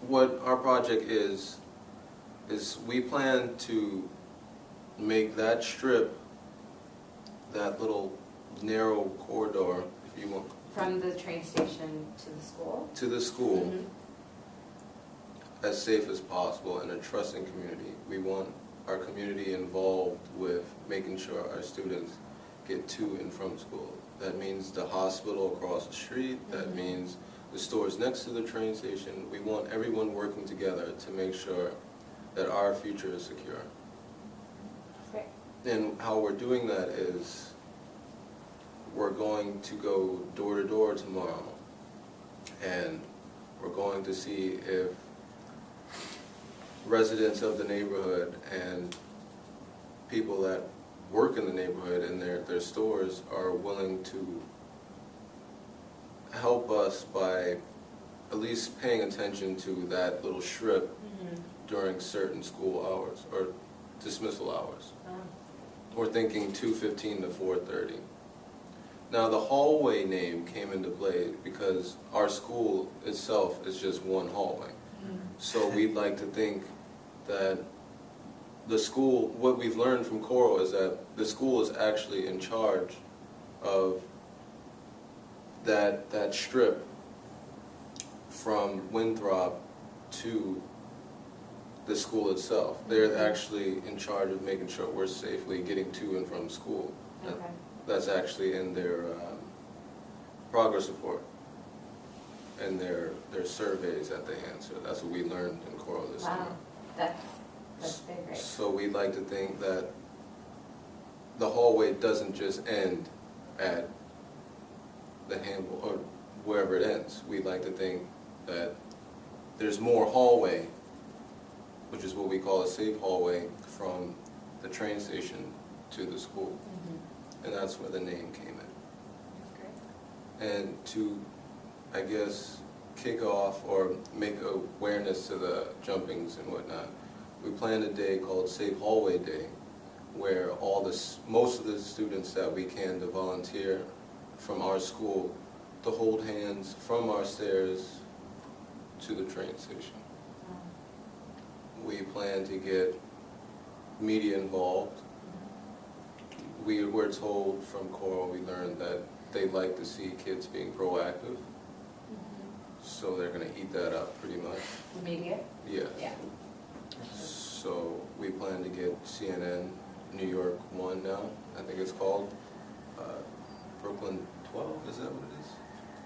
what our project is we plan to make that strip, that little narrow corridor, if you want. From the train station to the school? To the school, as safe as possible in a trusting community. We want our community involved with making sure our students get to and from school. That means the hospital across the street, that means the stores next to the train station. We want everyone working together to make sure that our future is secure. Great. And how we're doing that is we're going to go door to door tomorrow, and we're going to see if residents of the neighborhood and people that work in the neighborhood and their stores are willing to help us by at least paying attention to that little strip during certain school hours or dismissal hours. We're thinking 2:15 to 4:30. Now the hallway name came into play because our school itself is just one hallway. So we'd like to think that the school, what we've learned from Coro is that the school is actually in charge of that strip from Winthrop to the school itself. They're actually in charge of making sure we're safely getting to and from school. Okay. That's actually in their progress report and their surveys that they answer. That's what we learned in Coro this summer. Wow, that's very great. So we'd like to think that the hallway doesn't just end at the handle or wherever it ends. We'd like to think that there's more hallway, which is what we call a safe hallway, from the train station to the school. And that's where the name came in. That's great. And to, I guess, kick off or make awareness to the jumpings and whatnot, we planned a day called Safe Hallway Day, where most of the students that we can to volunteer from our school to hold hands from our stairs to the train station. We plan to get media involved. We were told from Coro, we learned that they like to see kids being proactive. So they're going to eat that up pretty much. The media? Yes. Yeah. So we plan to get CNN, New York 1 now, I think it's called. Brooklyn 12, is that what it is?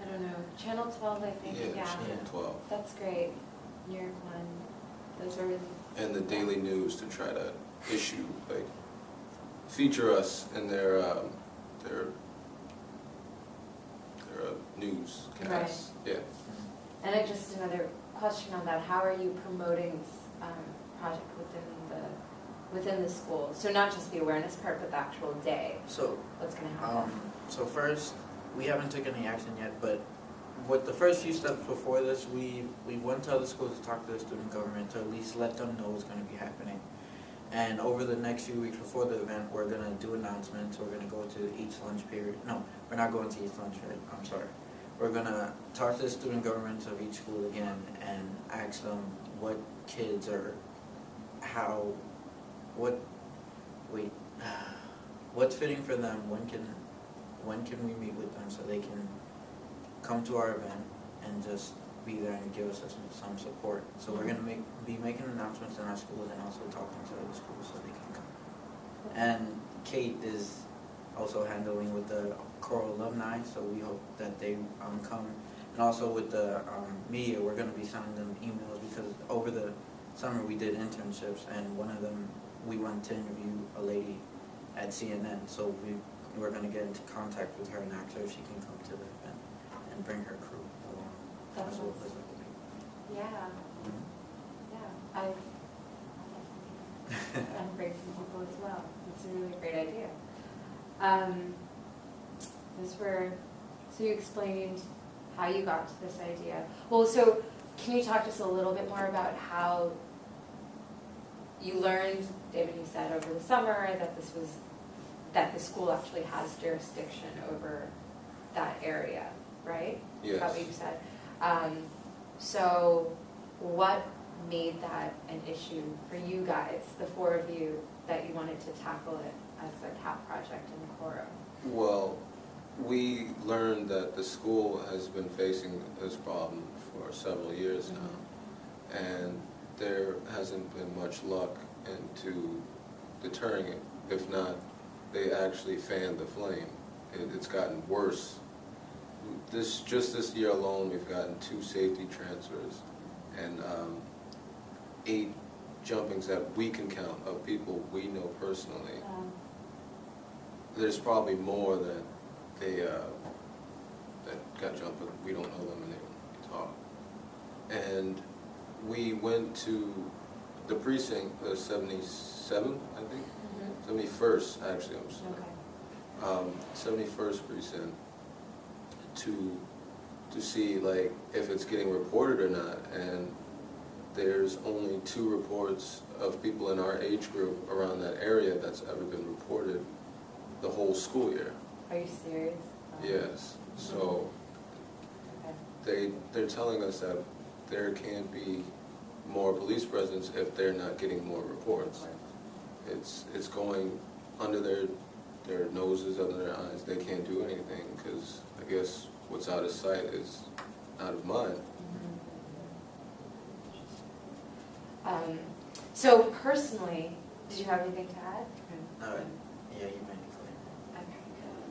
I don't know. Channel 12, I think. Yeah, Channel 12. That's great. New York 1. Those are really... And the Daily News to try to feature us in their newscasts. Right. Yeah. And just another question on that. How are you promoting this project within the school? So not just the awareness part, but the actual day. So what's going to happen? So first, we haven't taken any action yet, but with the first few steps before this, we went to other schools to talk to the student government to at least let them know what's going to be happening. And over the next few weeks before the event, we're going to do announcements. We're going to go to each lunch period. No, we're not going to each lunch period. I'm sorry. We're going to talk to the student governments of each school again and ask them what kids are, what's fitting for them, when can we meet with them so they can come to our event and just be there and give us some support. So we're going to be making announcements in our schools and also talking to other schools so they can come. And Kate is also handling with the Coro alumni, so we hope that they come. And also with the media, we're going to be sending them emails because over the summer we did internships, and one of them we went to interview a lady at CNN, so we're going to get into contact with her and ask her if she can come to the event and bring her crew along. That's So, awesome. Yeah. Yeah. And bring some people as well. It's a really great idea. So you explained how you got to this idea. Well, so can you talk to us a little bit more about how you learned, David, you said over the summer that the school actually has jurisdiction over that area, right? Yes. That's what you said. So what made that an issue for you guys, the four of you, that you wanted to tackle it as a CAP project in Coro? Well, we learned that the school has been facing this problem for several years now, and there hasn't been much luck into deterring it. If not, they actually fanned the flame. It's gotten worse. Just this year alone, we've gotten 2 safety transfers and 8 jumpings that we can count of people we know personally. There's probably more that that got jumped, but we don't know them and they don't talk. And we went to the precinct, the 77th, I think? 71st, actually, I'm sorry. 71st precinct to see like if it's getting reported or not, and there's only 2 reports of people in our age group around that area that's ever been reported the whole school year. Are you serious? Yes. So they're telling us that there can't be more police presence if they're not getting more reports. It's going under their noses, under their eyes. They can't do anything because I guess what's out of sight is out of mind. So personally, did you have anything to add? Yeah, you made it clear. Okay.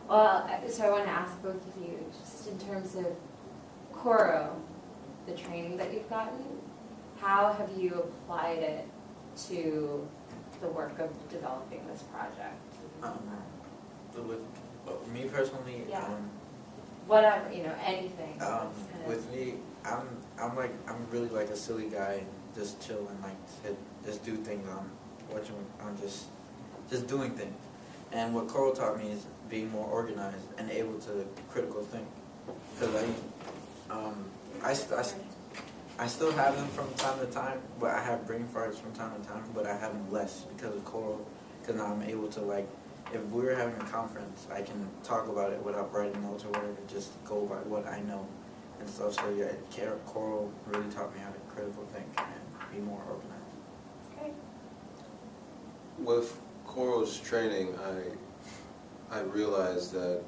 Well, so I want to ask both of you, just in terms of Coro, the training that you've gotten, how have you applied it to the work of developing this project? With me personally, Yeah. Whatever, anything. with me, I'm really like a silly guy, just chill and like just do things. I'm just doing things. And what Coro taught me is being more organized and able to critical think. Because I still have them from time to time, but I have brain farts from time to time, but I have them less because of Coro. Because now I'm able to, like, if we're having a conference, I can talk about it without writing notes or whatever, just go by what I know and stuff. So yeah, Coro really taught me how to critical think and be more organized. Great. With Coro's training, I realized that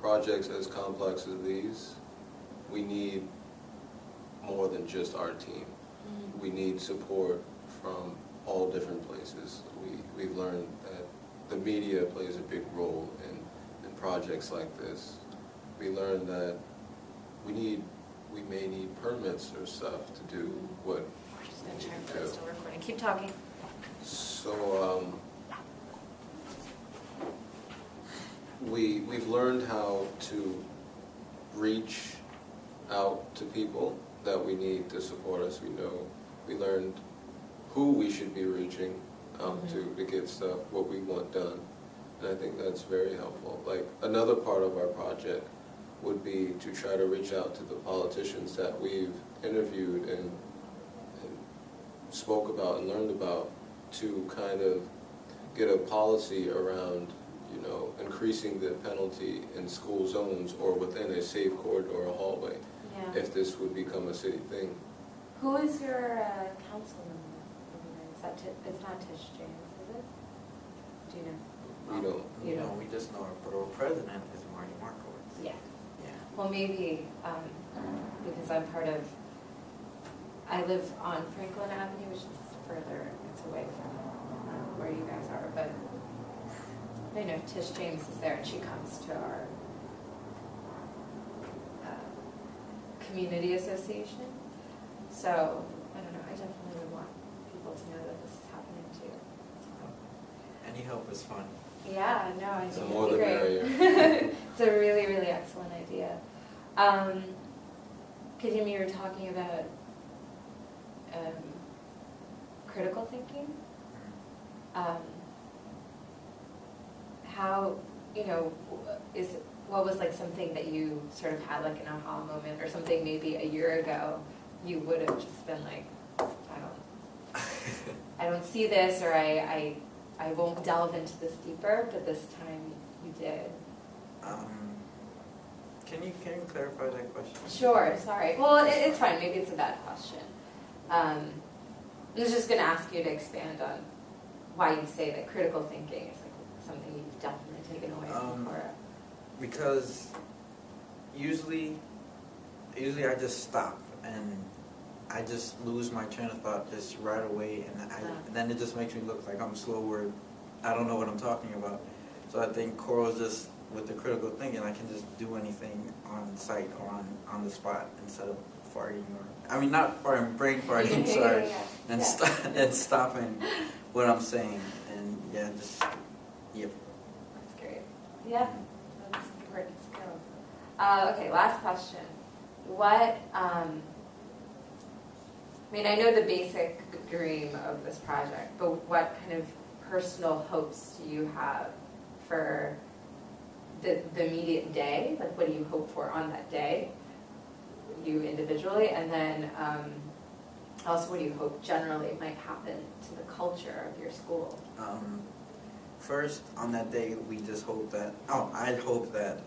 projects as complex as these, we need more than just our team. We need support from all different places. We've learned that the media plays a big role in projects like this. We learned that we may need permits or stuff to do what We're just going to turn for still recording. Keep talking. So we've learned how to reach out to people that we need to support us. We learned who we should be reaching out to get stuff, what we want done. And I think that's very helpful. Like, another part of our project would be to try to reach out to the politicians that we've interviewed and spoke about and learned about, to kind of get a policy around, increasing the penalty in school zones or within a safe corridor or hallway, if this would become a city thing. Who is your councilman over there? It's not Tish James, is it? Do you know? We don't. You don't. We just know our borough president is Marty Markowitz. Yeah. Yeah. Well, maybe, because I live on Franklin Avenue, which is further, it's away from where you guys are, but I know Tish James is there and she comes to our community association. So, I don't know, I definitely would want people to know that this is happening too. Any help is fun. Yeah, no, I The think more it'd the be merrier. great. It's a really, really excellent idea. Kadheem, you were talking about critical thinking. How, what was like something that you sort of had like an aha moment, or something maybe a year ago you would have just been like, I don't see this, or I won't delve into this deeper, but this time you did. Can you clarify that question? Sure, sorry. Well, it's fine. Maybe it's a bad question. I was just going to ask you to expand on why you say that critical thinking is like something you've definitely taken away from Coro. Because usually I just stop and I just lose my train of thought just right away, and then it just makes me look like I'm slow or I don't know what I'm talking about. So I think Coro is just, with the critical thinking, I can just do anything on site or on the spot instead of farting or, not farting, brain farting, sorry, and stopping what I'm saying, and That's great. Yeah, that's a good word to skill. Okay, last question. What, I know the basic dream of this project, but what kind of personal hopes do you have for the immediate day? Like, what do you hope for on that day, you individually? And then also, what do you hope generally might happen to the culture of your school? First, on that day, we just hope that, I hope that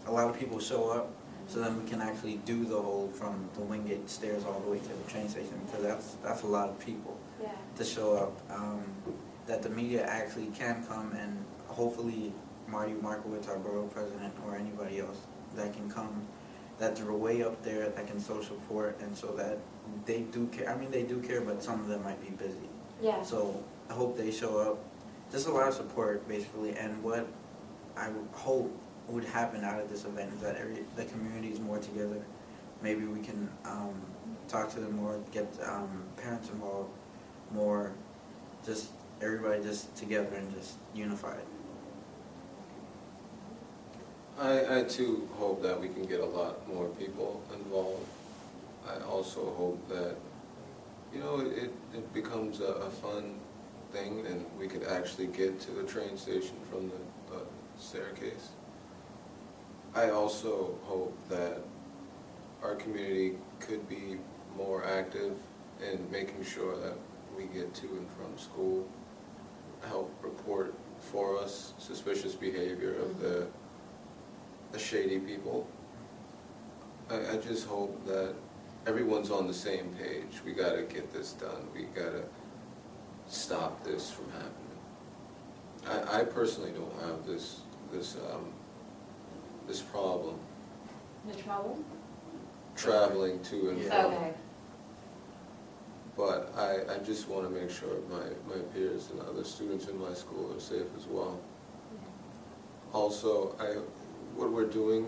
a lot of people show up, so then we can actually do the whole from the Wingate stairs all the way to the train station, because that's a lot of people to show up. That the media actually can come, and hopefully Marty Markowitz, our borough president, or anybody else that can come, that they're way up there, that can show support, and so that they do care. They do care, but some of them might be busy. Yeah. So I hope they show up. Just a lot of support, basically, and what I hope would happen out of this event is that the community is more together. Maybe we can talk to them more, get parents involved more, just everybody just together and just unified. I too hope that we can get a lot more people involved. I also hope that, it becomes a fun thing and we could actually get to the train station from the staircase. I also hope that our community could be more active in making sure that we get to and from school, help report for us suspicious behavior of the shady people. I just hope that everyone's on the same page. We got to get this done. We got to stop this from happening. I personally don't have this problem. Which problem? Traveling to and from. Okay. But I just want to make sure my peers and other students in my school are safe as well. Also, what we're doing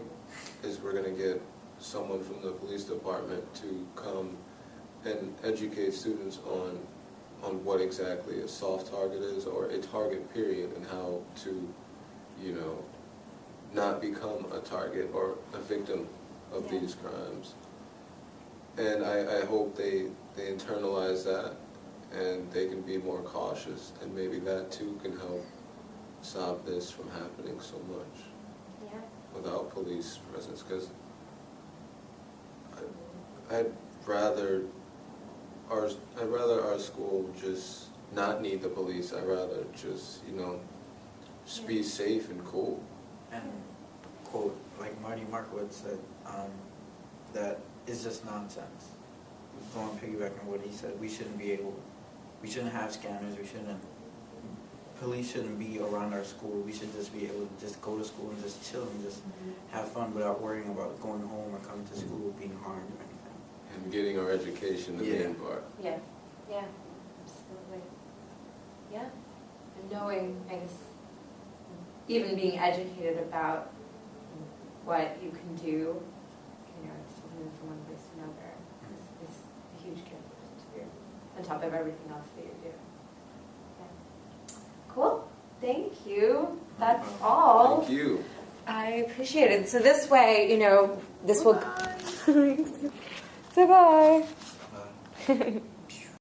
is we're going to get someone from the police department to come and educate students on what exactly a soft target is, or a target period, and how to, not become a target or a victim of these crimes. And I hope they internalize that and they can be more cautious, and maybe that too can help stop this from happening so much without police presence. Because I'd rather our school just not need the police. I'd rather just be safe and cool. And quote, like Marty Markowitz said, that is just nonsense. Going piggyback on what he said, we shouldn't have scanners, police shouldn't be around our school. We should just be able to just go to school and just chill and just have fun without worrying about going home or coming to school being harmed or anything. And getting our education, the main part. Yeah, absolutely. Yeah, and knowing, I guess, even being educated about what you can do, to move from one place to another is a huge gift to you, on top of everything else that you do. Yeah. Cool. Thank you. That's all. Thank you. I appreciate it. So this way, this will... Say bye. Bye.